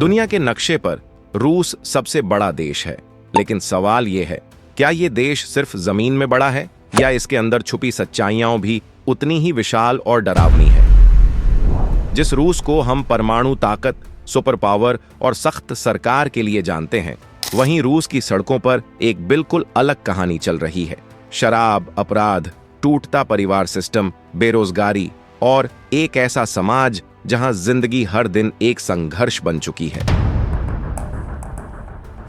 दुनिया के नक्शे पर रूस सबसे बड़ा देश है, लेकिन सवाल यह है, क्या ये देश सिर्फ जमीन में बड़ा है या इसके अंदर छुपी सच्चाइयां भी उतनी ही विशाल और डरावनी है। जिस रूस को हम परमाणु ताकत, सुपर पावर और सख्त सरकार के लिए जानते हैं, वहीं रूस की सड़कों पर एक बिल्कुल अलग कहानी चल रही है। शराब, अपराध, टूटता परिवार सिस्टम, बेरोजगारी और एक ऐसा समाज जहां जिंदगी हर दिन एक संघर्ष बन चुकी है।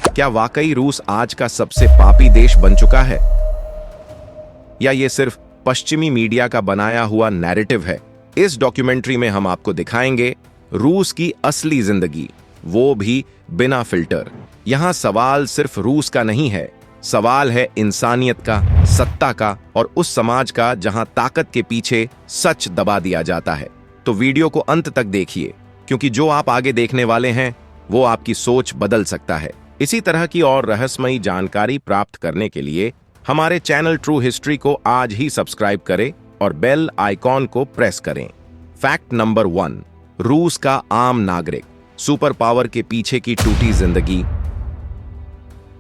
क्या वाकई रूस आज का सबसे पापी देश बन चुका है, या ये सिर्फ पश्चिमी मीडिया का बनाया हुआ नैरेटिव है? इस डॉक्यूमेंट्री में हम आपको दिखाएंगे रूस की असली जिंदगी, वो भी बिना फिल्टर। यहां सवाल सिर्फ रूस का नहीं है, सवाल है इंसानियत का, सत्ता का और उस समाज का जहां ताकत के पीछे सच दबा दिया जाता है। तो वीडियो को अंत तक देखिए, क्योंकि जो आप आगे देखने वाले हैं वो आपकी सोच बदल सकता है। इसी तरह की और रहस्यमयी जानकारी प्राप्त करने के लिए हमारे चैनल ट्रू हिस्ट्री को आज ही सब्सक्राइब करें और बेल आइकॉन को प्रेस करें। फैक्ट नंबर 1, रूस का आम नागरिक, सुपर पावर के पीछे की टूटी जिंदगी।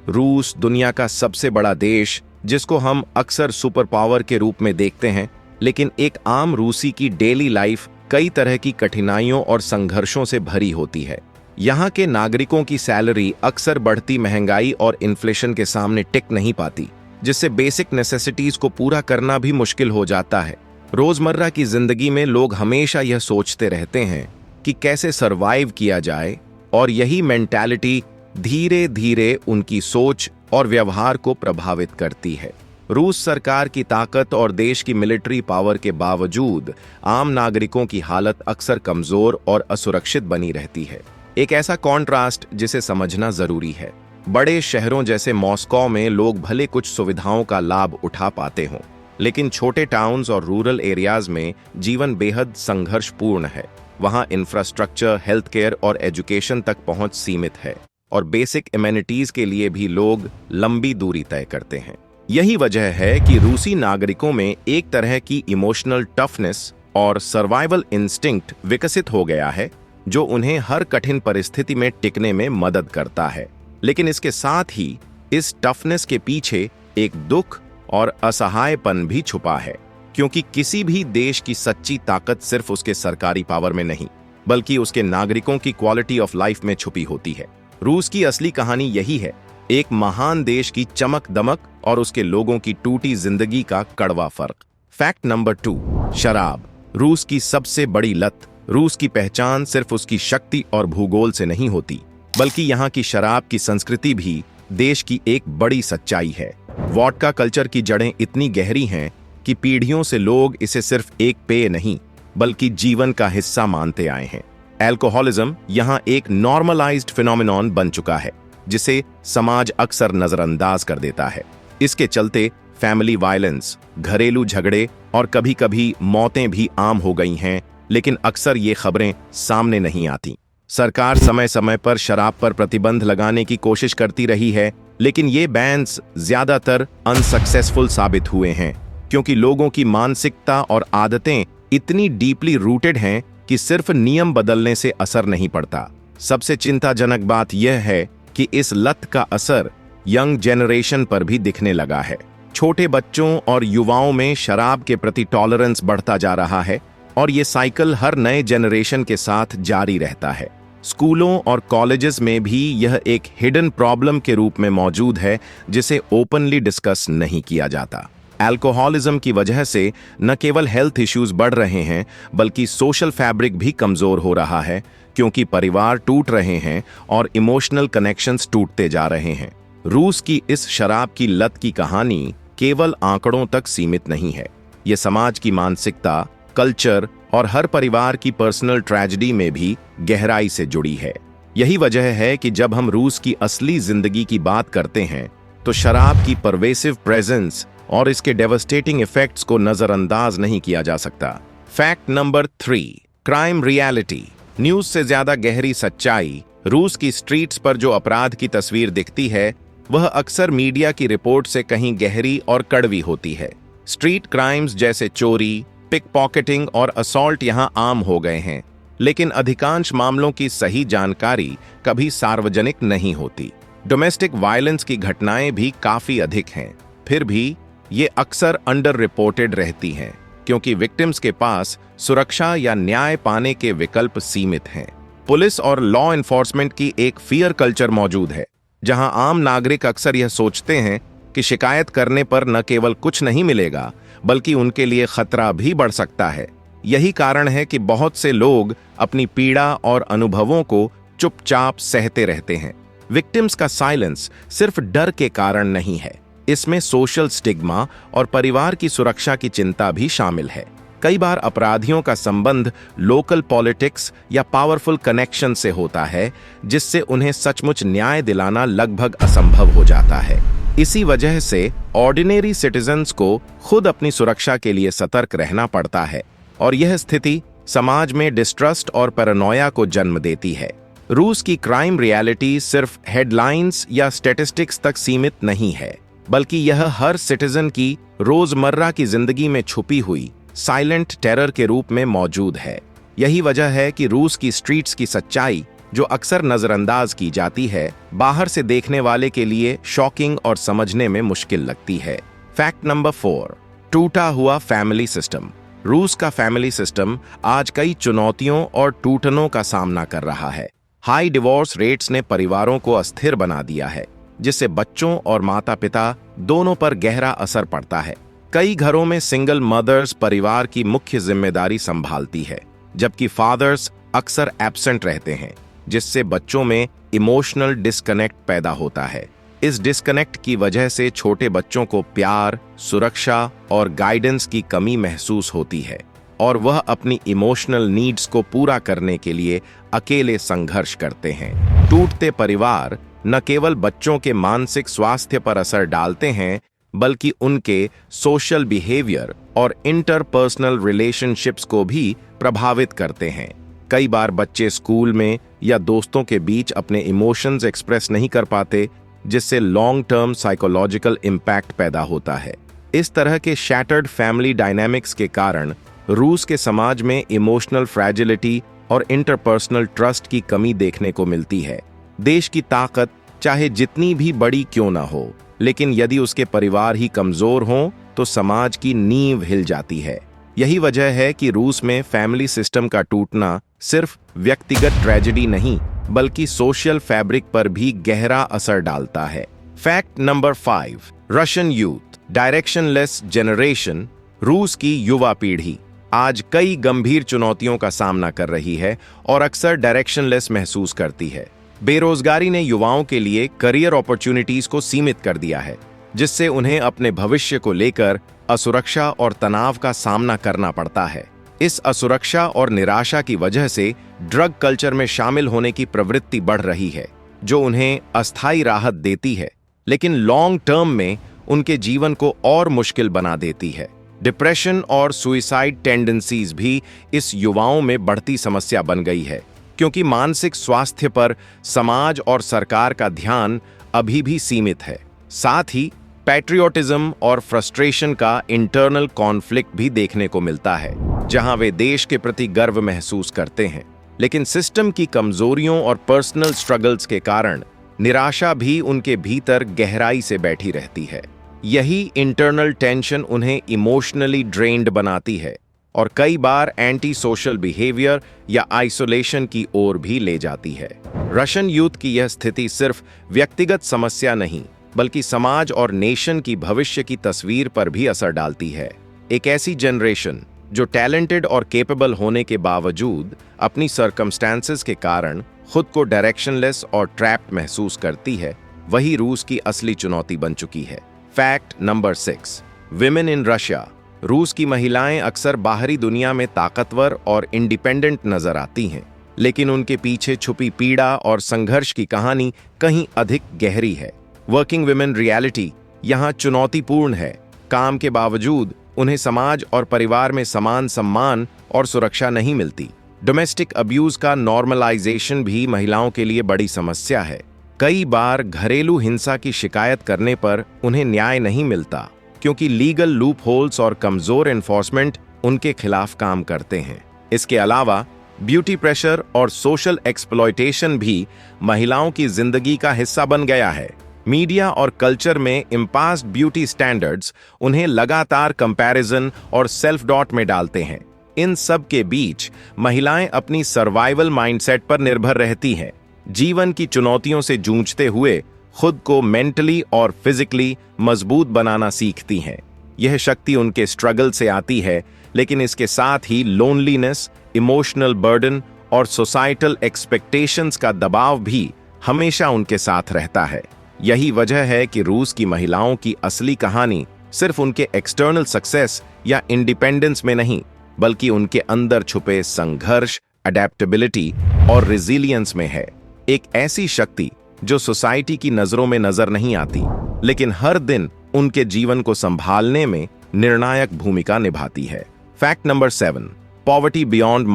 रूस दुनिया का सबसे बड़ा देश, जिसको हम अक्सर सुपर पावर के रूप में देखते हैं, लेकिन एक आम रूसी की डेली लाइफ कई तरह की कठिनाइयों और संघर्षों से भरी होती है। यहाँ के नागरिकों की सैलरी अक्सर बढ़ती महंगाई और इन्फ्लेशन के सामने टिक नहीं पाती, जिससे बेसिक नेसेसिटीज को पूरा करना भी मुश्किल हो जाता है। रोजमर्रा की जिंदगी में लोग हमेशा यह सोचते रहते हैं कि कैसे सरवाइव किया जाए, और यही मेंटालिटी धीरे धीरे उनकी सोच और व्यवहार को प्रभावित करती है। रूस सरकार की ताकत और देश की मिलिट्री पावर के बावजूद आम नागरिकों की हालत अक्सर कमजोर और असुरक्षित बनी रहती है। एक ऐसा कॉन्ट्रास्ट जिसे समझना जरूरी है। बड़े शहरों जैसे मॉस्को में लोग भले कुछ सुविधाओं का लाभ उठा पाते हों, लेकिन छोटे टाउन्स और रूरल एरियाज में जीवन बेहद संघर्षपूर्ण है। वहां इंफ्रास्ट्रक्चर, हेल्थ केयर और एजुकेशन तक पहुंच सीमित है, और बेसिक एमेनिटीज के लिए भी लोग लंबी दूरी तय करते हैं। यही वजह है कि रूसी नागरिकों में एक तरह की इमोशनल टफनेस और सर्वाइवल इंस्टिंक्ट विकसित हो गया है, जो उन्हें हर कठिन परिस्थिति में टिकने में मदद करता है। लेकिन इसके साथ ही इस टफनेस के पीछे एक दुख और असहायपन भी छुपा है, क्योंकि किसी भी देश की सच्ची ताकत सिर्फ उसके सरकारी पावर में नहीं, बल्कि उसके नागरिकों की क्वालिटी ऑफ लाइफ में छुपी होती है। रूस की असली कहानी यही है, एक महान देश की चमक दमक और उसके लोगों की टूटी जिंदगी का कड़वा फर्क। फैक्ट नंबर 2, शराब, रूस की सबसे बड़ी लत। रूस की पहचान सिर्फ उसकी शक्ति और भूगोल से नहीं होती, बल्कि यहाँ की शराब की संस्कृति भी देश की एक बड़ी सच्चाई है। वोडका कल्चर की जड़ें इतनी गहरी हैं कि पीढ़ियों से लोग इसे सिर्फ एक पेय नहीं, बल्कि जीवन का हिस्सा मानते आए हैं। अल्कोहलिज्म यहाँ एक नॉर्मलाइज्ड फिनोमिनॉन बन चुका है, जिसे समाज अक्सर नजरअंदाज कर देता है। इसके चलते फैमिली वायलेंस, घरेलू झगड़े और कभी कभी मौतें भी आम हो गई हैं, लेकिन अक्सर ये खबरें सामने नहीं आती। सरकार समय समय पर शराब पर प्रतिबंध लगाने की कोशिश करती रही है, लेकिन ये बैन्स ज्यादातर अनसक्सेसफुल साबित हुए हैं, क्योंकि लोगों की मानसिकता और आदतें इतनी डीपली रूटेड हैं कि सिर्फ नियम बदलने से असर नहीं पड़ता। सबसे चिंताजनक बात यह है कि इस लत का असर यंग जनरेशन पर भी दिखने लगा है। छोटे बच्चों और युवाओं में शराब के प्रति टॉलरेंस बढ़ता जा रहा है, और ये साइकिल हर नए जनरेशन के साथ जारी रहता है। स्कूलों और कॉलेजेस में भी यह एक हिडन प्रॉब्लम के रूप में मौजूद है, जिसे ओपनली डिस्कस नहीं किया जाता। अल्कोहलिज्म की वजह से न केवल हेल्थ इश्यूज बढ़ रहे हैं, बल्कि सोशल फैब्रिक भी कमजोर हो रहा है, क्योंकि परिवार टूट रहे हैं और इमोशनल कनेक्शंस टूटते जा रहे हैं। रूस की इस शराब की लत की कहानी केवल आंकड़ों तक सीमित नहीं है। ये समाज की मानसिकता, कल्चर और हर परिवार की पर्सनल ट्रेजेडी में भी गहराई से जुड़ी है। यही वजह है कि जब हम रूस की असली जिंदगी की बात करते हैं, तो शराब की परवेसिव प्रेजेंस और इसके डेवस्टेटिंग इफेक्ट्स को नजरअंदाज नहीं किया जा सकता। Fact number 3, crime reality, news से ज्यादा गहरी सच्चाई। रूस की स्ट्रीट्स पर जो अपराध की तस्वीर दिखती है, वह अक्सर मीडिया की रिपोर्ट से कहीं गहरी और कड़वी होती है। स्ट्रीट क्राइम्स जैसे चोरी, पिक पॉकेटिंग और असॉल्ट यहाँ आम हो गए हैं, लेकिन अधिकांश मामलों की सही जानकारी कभी सार्वजनिक नहीं होती। डोमेस्टिक वायलेंस की घटनाएं भी काफी अधिक हैं, फिर भी ये अक्सर अंडर रिपोर्टेड रहती हैं क्योंकि विक्टिम्स के पास सुरक्षा या न्याय पाने के विकल्प सीमित हैं। पुलिस और लॉ एनफोर्समेंट की एक फियर कल्चर मौजूद है, जहां आम नागरिक अक्सर यह सोचते हैं कि शिकायत करने पर न केवल कुछ नहीं मिलेगा बल्कि उनके लिए खतरा भी बढ़ सकता है। यही कारण है कि बहुत से लोग अपनी पीड़ा और अनुभवों को चुपचाप सहते रहते हैं। विक्टिम्स का साइलेंस सिर्फ डर के कारण नहीं है, इसमें सोशल स्टिग्मा और परिवार की सुरक्षा की चिंता भी शामिल है। कई बार अपराधियों का संबंध लोकल पॉलिटिक्स या पावरफुल कनेक्शन से होता है, जिससे उन्हें सचमुच न्याय दिलाना लगभग असंभव हो जाता है। इसी वजह से ऑर्डिनरी सिटीजन्स को खुद अपनी सुरक्षा के लिए सतर्क रहना पड़ता है और यह स्थिति समाज में डिस्ट्रस्ट और पैरानोया को जन्म देती है। रूस की क्राइम रियलिटी सिर्फ हेडलाइंस या स्टैटिस्टिक्स तक सीमित नहीं है, बल्कि यह हर सिटीजन की रोजमर्रा की जिंदगी में छुपी हुई साइलेंट टेरर के रूप में मौजूद है। यही वजह है कि रूस की स्ट्रीट्स की सच्चाई, जो अक्सर नजरअंदाज की जाती है, बाहर से देखने वाले के लिए शॉकिंग और समझने में मुश्किल लगती है। फैक्ट नंबर 4, टूटा हुआ फैमिली सिस्टम। रूस का फैमिली सिस्टम आज कई चुनौतियों और टूटनों का सामना कर रहा है। हाई डिवोर्स रेट्स ने परिवारों को अस्थिर बना दिया है, जिससे बच्चों और माता पिता दोनों पर गहरा असर पड़ता है। कई घरों में सिंगल मदर्स परिवार की मुख्य जिम्मेदारी संभालती है, जबकि फादर्स अक्सर एब्सेंट रहते हैं, जिससे बच्चों में इमोशनल डिस्कनेक्ट पैदा होता है। इस डिस्कनेक्ट की वजह से छोटे बच्चों को प्यार, सुरक्षा और गाइडेंस की कमी महसूस होती है और वह अपनी इमोशनल नीड्स को पूरा करने के लिए अकेले संघर्ष करते हैं। टूटते परिवार न केवल बच्चों के मानसिक स्वास्थ्य पर असर डालते हैं, बल्कि उनके सोशल बिहेवियर और इंटरपर्सनल रिलेशनशिप्स को भी प्रभावित करते हैं। कई बार बच्चे स्कूल में या दोस्तों के बीच अपने इमोशंस एक्सप्रेस नहीं कर पाते, जिससे लॉन्ग टर्म साइकोलॉजिकल इम्पैक्ट पैदा होता है। इस तरह के शैटर्ड फैमिली डायनामिक्स के कारण रूस के समाज में इमोशनल फ्रैजिलिटी और इंटरपर्सनल ट्रस्ट की कमी देखने को मिलती है। देश की ताकत चाहे जितनी भी बड़ी क्यों ना हो, लेकिन यदि उसके परिवार ही कमजोर हों तो समाज की नींव हिल जाती है। यही वजह है कि रूस में फैमिली सिस्टम का टूटना सिर्फ व्यक्तिगत ट्रेजेडी नहीं, बल्कि सोशल फैब्रिक पर भी गहरा असर डालता है। Fact number 5, Russian youth directionless generation. रूस की युवा पीढ़ी आज कई गंभीर चुनौतियों का सामना कर रही है और अक्सर डायरेक्शनलेस महसूस करती है। बेरोजगारी ने युवाओं के लिए करियर अपॉर्चुनिटीज को सीमित कर दिया है, जिससे उन्हें अपने भविष्य को लेकर असुरक्षा और तनाव का सामना करना पड़ता है। इस असुरक्षा और निराशा की वजह से ड्रग कल्चर में शामिल होने की प्रवृत्ति बढ़ रही है, जो उन्हें अस्थायी राहत देती है, लेकिन लॉन्ग टर्म में उनके जीवन को और मुश्किल बना देती है। डिप्रेशन और सुइसाइड टेंडेंसीज भी इस युवाओं में बढ़ती समस्या बन गई है, क्योंकि मानसिक स्वास्थ्य पर समाज और सरकार का ध्यान अभी भी सीमित है। साथ ही पैट्रियोटिज्म और फ्रस्ट्रेशन का इंटरनल कॉन्फ्लिक्ट भी देखने को मिलता है, जहां वे देश के प्रति गर्व महसूस करते हैं, लेकिन सिस्टम की कमजोरियों और पर्सनल स्ट्रगल्स के कारण निराशा भी उनके भीतर गहराई से बैठी रहती है। यही इंटरनल टेंशन उन्हें इमोशनली ड्रेन्ड बनाती है और कई बार एंटी सोशल बिहेवियर या आइसोलेशन की ओर भी ले जाती है। रशियन यूथ की यह स्थिति सिर्फ व्यक्तिगत समस्या नहीं, बल्कि समाज और नेशन की भविष्य की तस्वीर पर भी असर डालती है। एक ऐसी जनरेशन जो टैलेंटेड और केपेबल होने के बावजूद अपनी सर्कमस्टेंसेस के कारण खुद को डायरेक्शनलेस और ट्रैप्ड महसूस करती है, वही रूस की असली चुनौती बन चुकी है। Fact number 6, women in Russia. रूस की महिलाएं अक्सर बाहरी दुनिया में ताकतवर और इंडिपेंडेंट नजर आती हैं, लेकिन उनके पीछे छुपी पीड़ा और संघर्ष की कहानी कहीं अधिक गहरी है। वर्किंग विमेन रियलिटी यहाँ चुनौतीपूर्ण है। काम के बावजूद उन्हें समाज और परिवार में समान सम्मान और सुरक्षा नहीं मिलती। डोमेस्टिक अब्यूज का नॉर्मलाइजेशन भी महिलाओं के लिए बड़ी समस्या है। कई बार घरेलू हिंसा की शिकायत करने पर उन्हें न्याय नहीं मिलता, क्योंकि लीगल लूप होल्स और कमजोर एनफोर्समेंट उनके खिलाफ काम करते हैं। इसके अलावा ब्यूटी प्रेशर और सोशल एक्सप्लॉयटेशन भी महिलाओं की जिंदगी का हिस्सा बन गया है। मीडिया और कल्चर में इम्पास्ड ब्यूटी स्टैंडर्ड्स उन्हें लगातार कंपैरिजन और सेल्फ डॉट में डालते हैं। इन सब के बीच महिलाएं अपनी सर्वाइवल माइंडसेट पर निर्भर रहती हैं, जीवन की चुनौतियों से जूझते हुए खुद को मेंटली और फिजिकली मजबूत बनाना सीखती हैं। यह शक्ति उनके स्ट्रगल से आती है, लेकिन इसके साथ ही लोनलीनेस, इमोशनल बर्डन और सोसाइटल एक्सपेक्टेशंस का दबाव भी हमेशा उनके साथ रहता है। यही वजह है कि रूस की महिलाओं की असली कहानी सिर्फ उनके एक्सटर्नल सक्सेस या इंडिपेंडेंस में नहीं, बल्कि उनके अंदर छुपे संघर्ष, अडेप्टेबिलिटी और रिजिलियंस में है। एक ऐसी शक्ति जो सोसाइटी की नजरों में नजर नहीं आती, लेकिन हर दिन उनके जीवन को संभालने में निर्णायक भूमिका निभाती है। Fact number 7, poverty beyond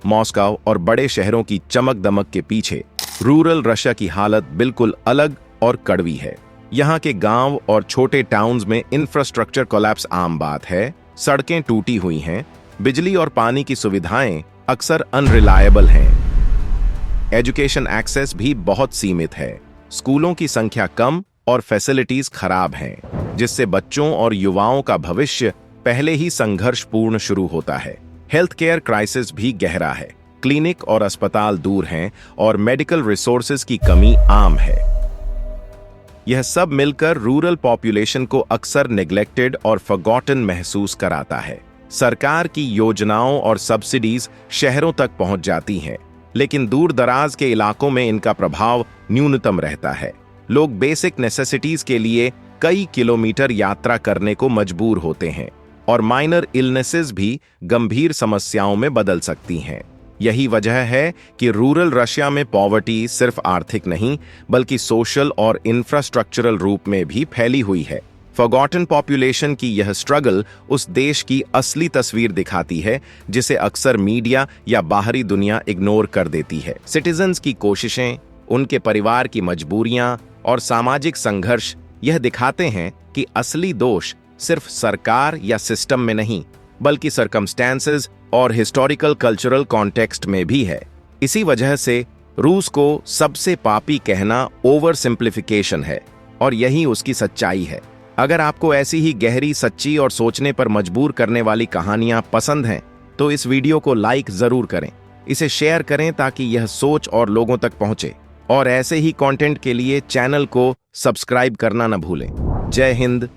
Moscow और बड़े शहरों की चमक दमक के पीछे रूरल रशिया की हालत बिल्कुल अलग और कड़वी है। यहाँ के गांव और छोटे टाउन्स में इंफ्रास्ट्रक्चर कोलैप्स आम बात है। सड़कें टूटी हुई हैं, बिजली और पानी की सुविधाएं अक्सर अनरिलायबल हैं। एजुकेशन एक्सेस भी बहुत सीमित है। स्कूलों की संख्या कम और फैसिलिटीज खराब हैं, जिससे बच्चों और युवाओं का भविष्य पहले ही संघर्षपूर्ण शुरू होता है। हेल्थ केयर क्राइसिस भी गहरा है। क्लिनिक और अस्पताल दूर हैं और मेडिकल रिसोर्सेज की कमी आम है। यह सब मिलकर रूरल पॉपुलेशन को अक्सर नेग्लेक्टेड और फॉरगॉटन महसूस कराता है। सरकार की योजनाओं और सब्सिडीज शहरों तक पहुंच जाती हैं, लेकिन दूर दराज के इलाकों में इनका प्रभाव न्यूनतम रहता है। लोग बेसिक नेसेसिटीज के लिए कई किलोमीटर यात्रा करने को मजबूर होते हैं और माइनर इलनेसेस भी गंभीर समस्याओं में बदल सकती हैं। यही वजह है कि रूरल रशिया में पॉवर्टी सिर्फ आर्थिक नहीं, बल्कि सोशल और इंफ्रास्ट्रक्चरल रूप में भी फैली हुई है। फॉरगॉटन पॉपुलेशन की यह स्ट्रगल उस देश की असली तस्वीर दिखाती है, जिसे अक्सर मीडिया या बाहरी दुनिया इग्नोर कर देती है। सिटीजन्स की कोशिशें, उनके परिवार की मजबूरियां और सामाजिक संघर्ष यह दिखाते हैं कि असली दोष सिर्फ सरकार या सिस्टम में नहीं, बल्कि सर्कमस्टेंसेस और हिस्टोरिकल कल्चरल कॉन्टेक्स्ट में भी है। इसी वजह से रूस को सबसे पापी कहना ओवर सिंप्लीफिकेशन है, और यही उसकी सच्चाई है। अगर आपको ऐसी ही गहरी, सच्ची और सोचने पर मजबूर करने वाली कहानियां पसंद हैं, तो इस वीडियो को लाइक जरूर करें, इसे शेयर करें ताकि यह सोच और लोगों तक पहुंचे, और ऐसे ही कंटेंट के लिए चैनल को सब्सक्राइब करना न भूलें। जय हिंद,